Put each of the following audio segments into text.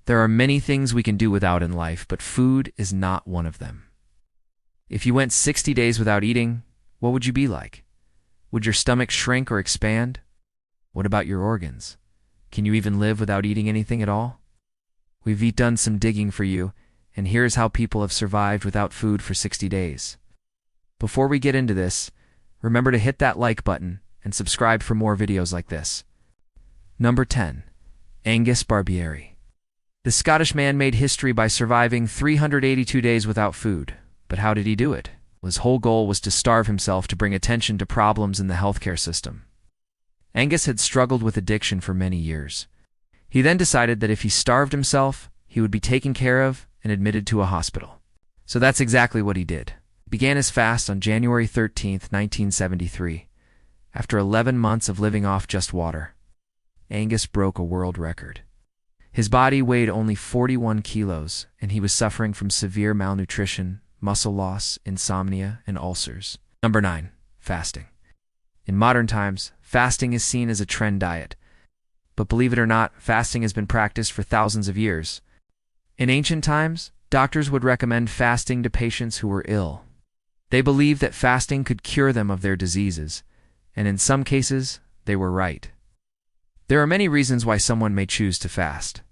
There are many things we can do without in life, but food is not one of them. If you went 60 days without eating, what would you be like? Would your stomach shrink or expand? What about your organs? Can you even live without eating anything at all? We've done some digging for you, and here's how people have survived without food for 60 days. Before we get into this, remember to hit that like button and subscribe for more videos like this. Number 10. Angus Barbieri. The Scottish man made history by surviving 382 days without food. But how did he do it? His whole goal was to starve himself to bring attention to problems in the healthcare system. Angus had struggled with addiction for many years. He then decided that if he starved himself, he would be taken care of and admitted to a hospital. So that's exactly what he did. He began his fast on January 13th, 1973. After 11 months of living off just water, Angus broke a world record. His body weighed only 41 kilos, and he was suffering from severe malnutrition, muscle loss, insomnia, and ulcers. Number 9. Fasting. In modern times, fasting is seen as a trend diet. But believe it or not, fasting has been practiced for thousands of years. In ancient times, doctors would recommend fasting to patients who were ill. They believed that fasting could cure them of their diseases, and in some cases, they were right. There are many reasons why someone may choose to fast.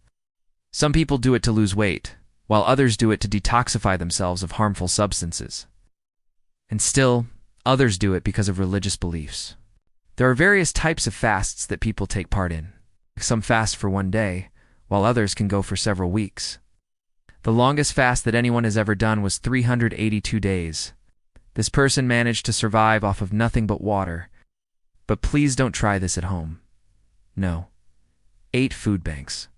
Some people do it to lose weight, while others do it to detoxify themselves of harmful substances. And still, others do it because of religious beliefs. There are various types of fasts that people take part in. Some fast for one day, while others can go for several weeks. The longest fast that anyone has ever done was 382 days. This person managed to survive off of nothing but water. But please don't try this at home. No. 8 food banks.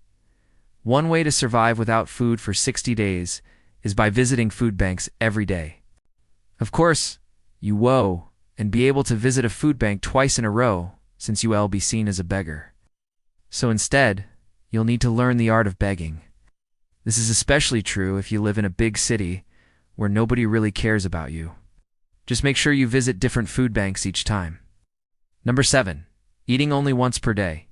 One way to survive without food for 60 days is by visiting food banks every day. Of course, you will be able to visit a food bank twice in a row, since you will be seen as a beggar. So instead, you'll need to learn the art of begging. This is especially true if you live in a big city where nobody really cares about you. Just make sure you visit different food banks each time. Number 7. Eating only once per day.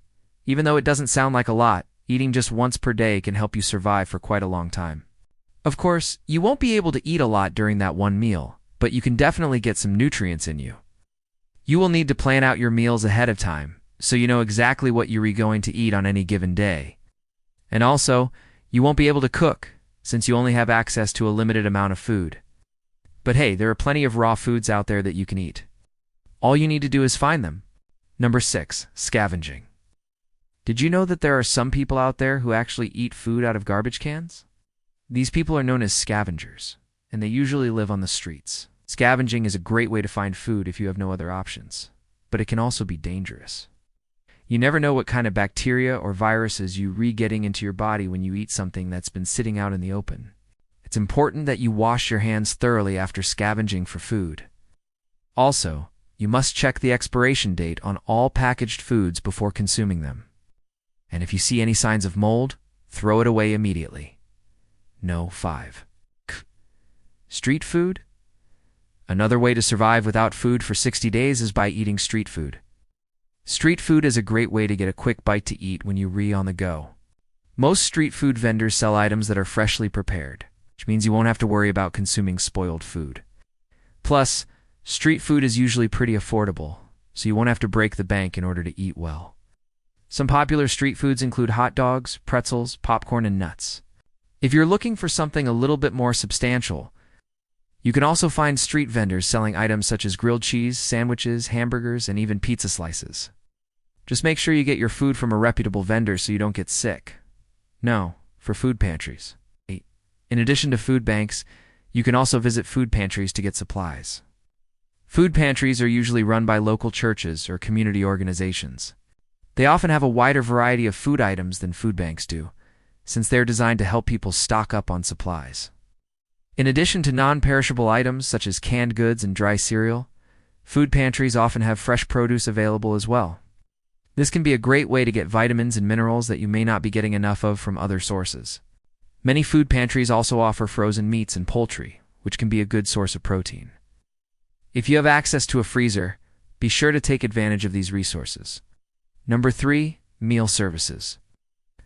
Even though it doesn't sound like a lot, eating just once per day can help you survive for quite a long time. Of course, you won't be able to eat a lot during that one meal, but you can definitely get some nutrients in you. You will need to plan out your meals ahead of time, so you know exactly what you're going to eat on any given day. And also, you won't be able to cook, since you only have access to a limited amount of food. But hey, there are plenty of raw foods out there that you can eat. All you need to do is find them. Number 6. Scavenging. Did you know that there are some people out there who actually eat food out of garbage cans? These people are known as scavengers, and they usually live on the streets. Scavenging is a great way to find food if you have no other options, but it can also be dangerous. You never know what kind of bacteria or viruses you getting into your body when you eat something that's been sitting out in the open. It's important that you wash your hands thoroughly after scavenging for food. Also, you must check the expiration date on all packaged foods before consuming them. And if you see any signs of mold, throw it away immediately. No. 5. Street food? Another way to survive without food for 60 days is by eating street food. Street food is a great way to get a quick bite to eat when you're on the go. Most street food vendors sell items that are freshly prepared, which means you won't have to worry about consuming spoiled food. Plus, street food is usually pretty affordable, so you won't have to break the bank in order to eat well. Some popular street foods include hot dogs, pretzels, popcorn, and nuts. If you're looking for something a little bit more substantial, you can also find street vendors selling items such as grilled cheese, sandwiches, hamburgers, and even pizza slices. Just make sure you get your food from a reputable vendor so you don't get sick. No, for food pantries. 8. In addition to food banks, you can also visit food pantries to get supplies. Food pantries are usually run by local churches or community organizations. They often have a wider variety of food items than food banks do, since they're designed to help people stock up on supplies. In addition to non-perishable items such as canned goods and dry cereal, food pantries often have fresh produce available as well. This can be a great way to get vitamins and minerals that you may not be getting enough of from other sources. Many food pantries also offer frozen meats and poultry, which can be a good source of protein. If you have access to a freezer, be sure to take advantage of these resources. Number 3. Meal services.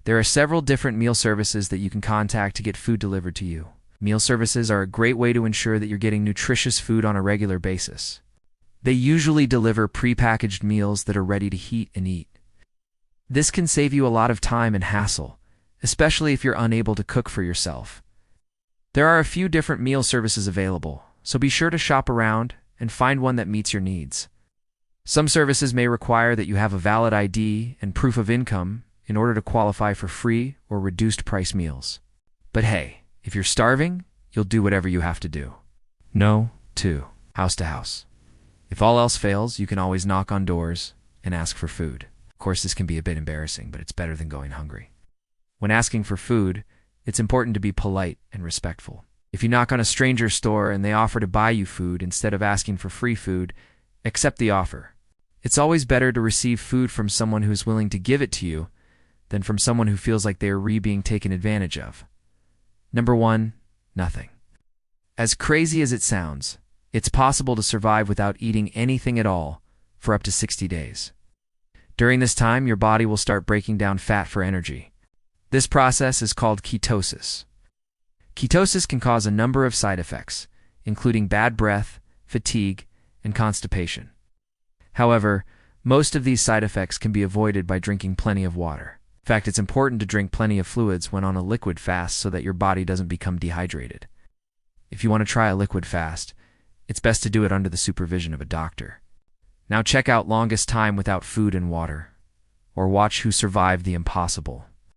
There are several different meal services that you can contact to get food delivered to you. Meal services are a great way to ensure that you're getting nutritious food on a regular basis. They usually deliver prepackaged meals that are ready to heat and eat. This can save you a lot of time and hassle, especially if you're unable to cook for yourself. There are a few different meal services available, so be sure to shop around and find one that meets your needs. Some services may require that you have a valid ID and proof of income in order to qualify for free or reduced price meals. But hey, if you're starving, you'll do whatever you have to do. No, to house. If all else fails, you can always knock on doors and ask for food. Of course, this can be a bit embarrassing, but it's better than going hungry. When asking for food, it's important to be polite and respectful. If you knock on a stranger's door and they offer to buy you food instead of asking for free food, accept the offer. It's always better to receive food from someone who's willing to give it to you than from someone who feels like they are being taken advantage of. Number 1, nothing. As crazy as it sounds, it's possible to survive without eating anything at all for up to 60 days. During this time, your body will start breaking down fat for energy. This process is called ketosis. Ketosis can cause a number of side effects, including bad breath, fatigue, and constipation. However, most of these side effects can be avoided by drinking plenty of water. In fact, it's important to drink plenty of fluids when on a liquid fast so that your body doesn't become dehydrated. If you want to try a liquid fast, it's best to do it under the supervision of a doctor. Now check out Longest Time Without Food and Water, or watch Who Survived the Impossible.